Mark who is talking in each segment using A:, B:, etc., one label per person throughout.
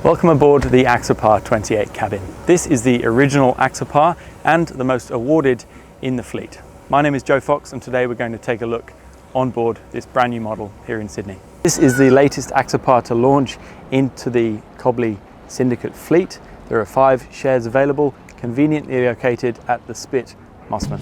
A: Welcome aboard the Axopar 28 cabin. This is the original Axopar and the most awarded in the fleet. My name is Joe Fox and today we're going to take a look on board this brand new model here in Sydney. This is the latest Axopar to launch into the Cobli syndicate fleet. There are 5 shares available, conveniently located at the Spit, Mossman.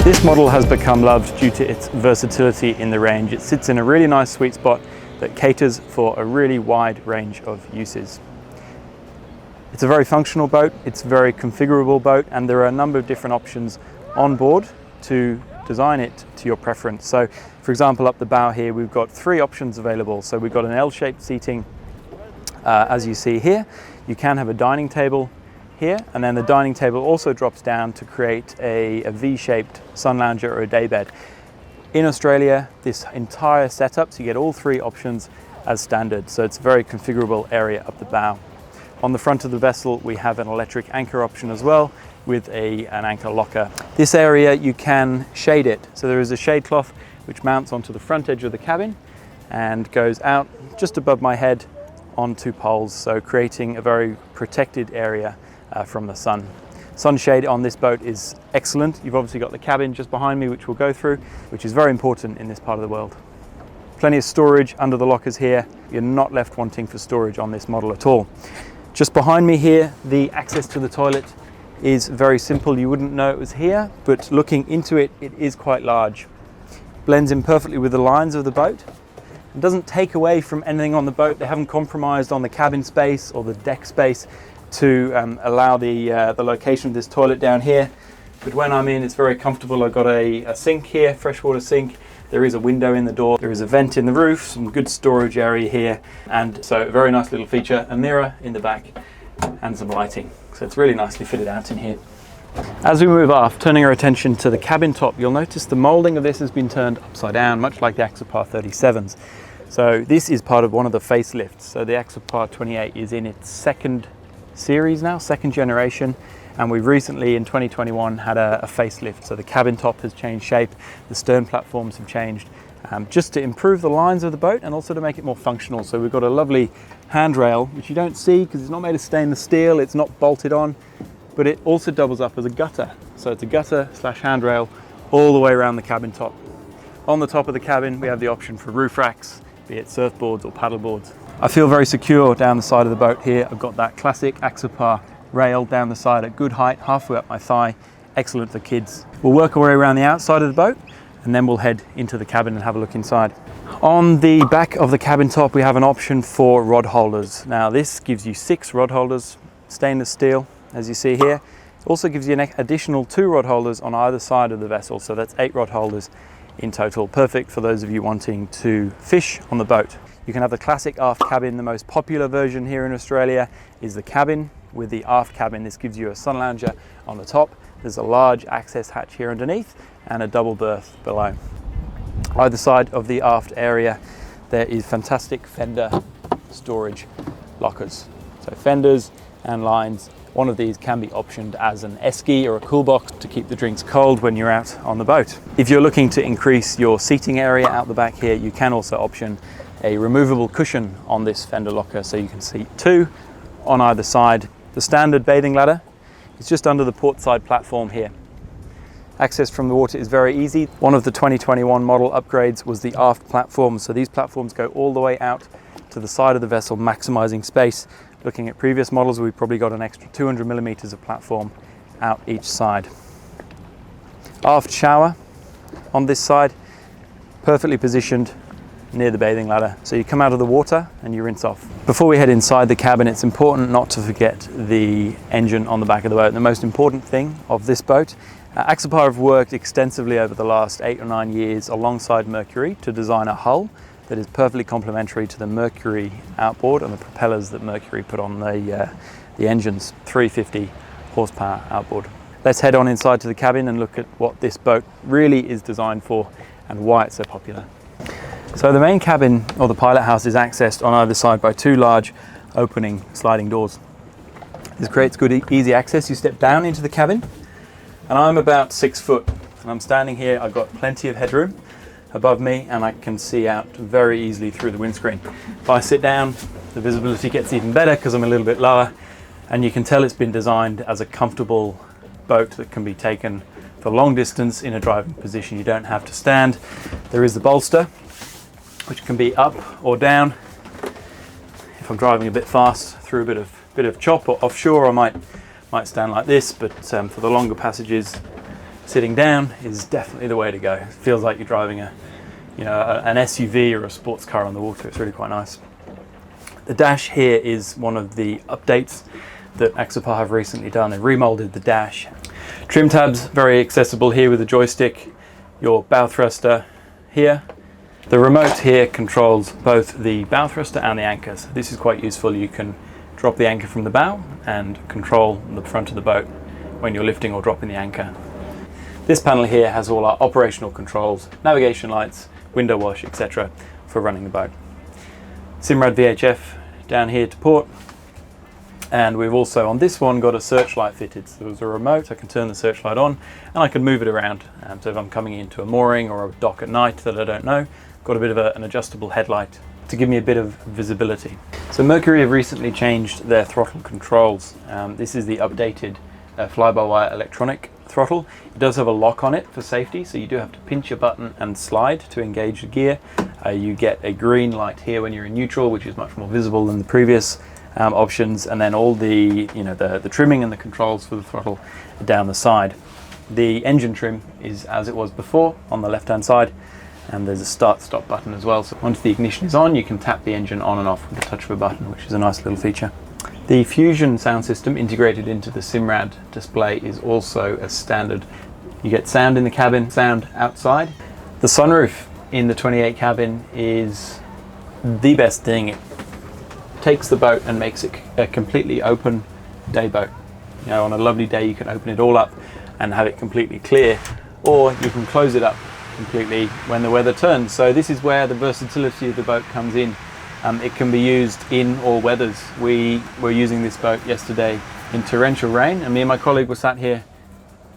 A: This model has become loved due to its versatility in the range. It sits in a really nice sweet spot that caters for a really wide range of uses. It's a very functional boat, it's a very configurable boat, and there are a number of different options on board to design it to your preference. So, for example, up the bow here, we've got 3 options available. So we've got an L-shaped seating, as you see here. You can have a dining table here, and then the dining table also drops down to create a V-shaped sun lounger or a daybed. In Australia, this entire setup, so you get all 3 options as standard, so it's a very configurable area up the bow. On the front of the vessel, we have an electric anchor option as well, with an anchor locker. This area, you can shade it, so there is a shade cloth which mounts onto the front edge of the cabin and goes out just above my head on 2 poles, so creating a very protected area from the sun. Sunshade on this boat is excellent. You've obviously got the cabin just behind me, which we'll go through, which is very important in this part of the world. Plenty of storage under the lockers here. You're not left wanting for storage on this model at all. Just behind me here, the access to the toilet is very simple. You wouldn't know it was here, but looking into it, it is quite large. Blends in perfectly with the lines of the boat. It doesn't take away from anything on the boat. They haven't compromised on the cabin space or the deck space to allow the location of this toilet down here. But when I'm in, it's very comfortable. I've got a sink here, freshwater sink. There is a window in the door. There is a vent in the roof, some good storage area here. And so a very nice little feature, a mirror in the back and some lighting. So it's really nicely fitted out in here. As we move aft, turning our attention to the cabin top, you'll notice the molding of this has been turned upside down, much like the Axopar 37s. So this is part of one of the facelifts. So the Axopar 28 is in its second series now, second generation, and we've recently in 2021 had a facelift. So the cabin top has changed shape, the stern platforms have changed, just to improve the lines of the boat and also to make it more functional. So we've got a lovely handrail, which you don't see because it's not made of stainless steel, it's not bolted on, but it also doubles up as a gutter. So it's a gutter / handrail all the way around the cabin top. On the top of the cabin, we have the option for roof racks, be it surfboards or paddle boards. I feel very secure down the side of the boat here. I've got that classic Axopar rail down the side at good height, halfway up my thigh. Excellent for kids. We'll work our way around the outside of the boat and then we'll head into the cabin and have a look inside. On the back of the cabin top, we have an option for rod holders. Now this gives you 6 rod holders, stainless steel, as you see here. It also gives you an additional 2 rod holders on either side of the vessel, so that's 8 rod holders in total. Perfect for those of you wanting to fish on the boat. You can have the classic aft cabin. The most popular version here in Australia is the cabin with the aft cabin. This gives you a sun lounger on the top. There's a large access hatch here underneath and a double berth below. Either side of the aft area, there is fantastic fender storage lockers. So fenders and lines. One of these can be optioned as an esky or a cool box to keep the drinks cold when you're out on the boat. If you're looking to increase your seating area out the back here, you can also option a removable cushion on this fender locker, so you can seat 2 on either side. The standard bathing ladder is just under the port side platform here. Access from the water is very easy. One of the 2021 model upgrades was the aft platform, so these platforms go all the way out to the side of the vessel, maximizing space. Looking at previous models, we've probably got an extra 200 millimeters of platform out each side. Aft shower on this side, perfectly positioned near the bathing ladder. So you come out of the water and you rinse off. Before we head inside the cabin, it's important not to forget the engine on the back of the boat. The most important thing of this boat, Axopar have worked extensively over the last 8 or 9 years alongside Mercury to design a hull that is perfectly complementary to the Mercury outboard and the propellers that Mercury put on the engines, 350 horsepower outboard. Let's head on inside to the cabin and look at what this boat really is designed for and why it's so popular. So the main cabin, or the pilot house, is accessed on either side by two large opening sliding doors. This creates good easy access. You step down into the cabin, and I'm about 6 foot, and I'm standing here. I've got plenty of headroom above me, and I can see out very easily through the windscreen. If I sit down, the visibility gets even better because I'm a little bit lower, and you can tell it's been designed as a comfortable boat that can be taken for long distance in a driving position. You don't have to stand. There is the bolster, which can be up or down. If I'm driving a bit fast through a bit of chop or offshore, I might stand like this, but for the longer passages, sitting down is definitely the way to go. It feels like you're driving an SUV or a sports car on the water. It's really quite nice. The dash here is one of the updates that Axopar have recently done. They've remolded the dash. Trim tabs, very accessible here with the joystick. Your bow thruster here. The remote here controls both the bow thruster and the anchor. So this is quite useful. You can drop the anchor from the bow and control the front of the boat when you're lifting or dropping the anchor. This panel here has all our operational controls, navigation lights, window wash, etc. for running the boat. Simrad VHF down here to port. And we've also on this one got a searchlight fitted. So there's a remote, I can turn the searchlight on and I can move it around. So if I'm coming into a mooring or a dock at night that I don't know, got a bit of an adjustable headlight to give me a bit of visibility. So Mercury have recently changed their throttle controls. This is the updated fly-by-wire electronic throttle. It does have a lock on it for safety, so you do have to pinch a button and slide to engage the gear. You get a green light here when you're in neutral, which is much more visible than the previous options, and then all the trimming and the controls for the throttle are down the side. The engine trim is as it was before on the left hand side, and there's a start-stop button as well. So once the ignition is on, you can tap the engine on and off with the touch of a button, which is a nice little feature. The Fusion sound system integrated into the Simrad display is also a standard. You get sound in the cabin, sound outside. The sunroof in the 28 cabin is the best thing. It takes the boat and makes it a completely open day boat. You know, on a lovely day you can open it all up and have it completely clear, or you can close it up completely when the weather turns. So this is where the versatility of the boat comes in. It can be used in all weathers. We were using this boat yesterday in torrential rain, and me and my colleague were sat here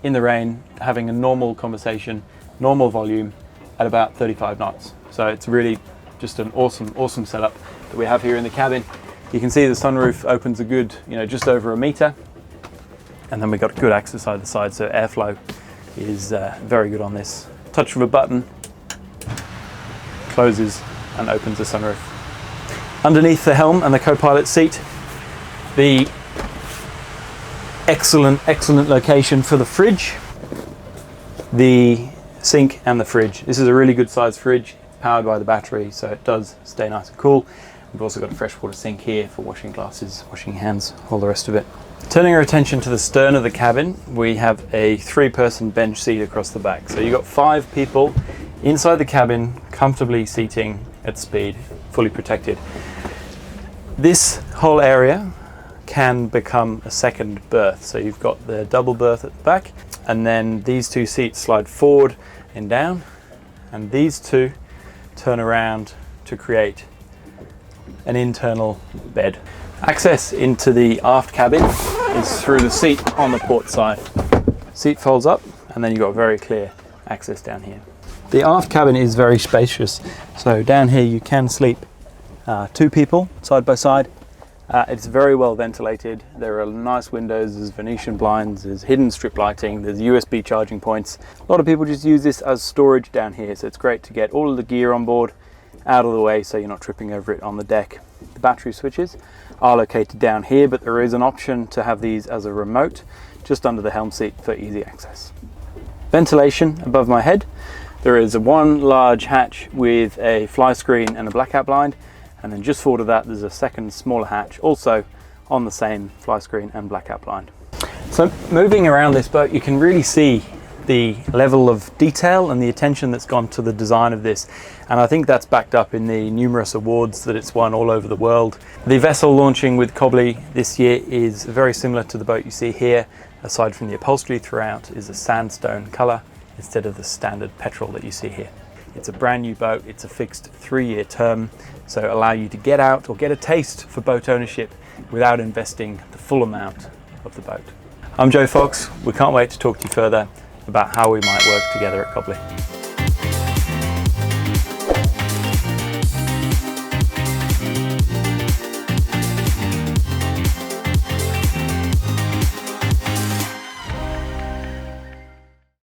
A: in the rain having a normal conversation, normal volume at about 35 knots. So it's really just an awesome setup that we have here in the cabin. You can see the sunroof opens a good, just over a meter, and then we've got good access either side, so airflow is very good on this. Touch of a button closes and opens the sunroof. Underneath the helm and the co-pilot seat, the excellent location for the fridge, the sink and the fridge. This is a really good sized fridge, powered by the battery, so it does stay nice and cool. We've also got a freshwater sink here for washing glasses, washing your hands, all the rest of it. Turning our attention to the stern of the cabin, we have a 3-person bench seat across the back. So you've got 5 people inside the cabin, comfortably seating at speed, fully protected. This whole area can become a second berth. So you've got the double berth at the back, and then these 2 seats slide forward and down, and these 2 turn around to create an internal bed. Access into the aft cabin is through the seat on the port side. Seat folds up, and then you've got very clear access down here. The aft cabin is very spacious, so down here you can sleep 2 people side by side. It's very well ventilated. There are nice windows, there's Venetian blinds, there's hidden strip lighting, there's USB charging points. A lot of people just use this as storage down here, so it's great to get all of the gear on board out of the way so you're not tripping over it on the deck. The battery switches are located down here, but there is an option to have these as a remote just under the helm seat for easy access. Ventilation above my head. There is one large hatch with a fly screen and a blackout blind, and then just forward of that there's a second smaller hatch also on the same fly screen and blackout blind. So moving around this boat, you can really see the level of detail and the attention that's gone to the design of this, and I think that's backed up in the numerous awards that it's won all over the world. The vessel launching with Cobli this year is very similar to the boat you see here. aside from the upholstery throughout, is a sandstone colour instead of the standard petrol that you see here. It's a brand new boat, it's a fixed 3-year term, so allow you to get out or get a taste for boat ownership without investing the full amount of the boat. I'm Joe Fox. We can't wait to talk to you further about how we might work together at Cobli.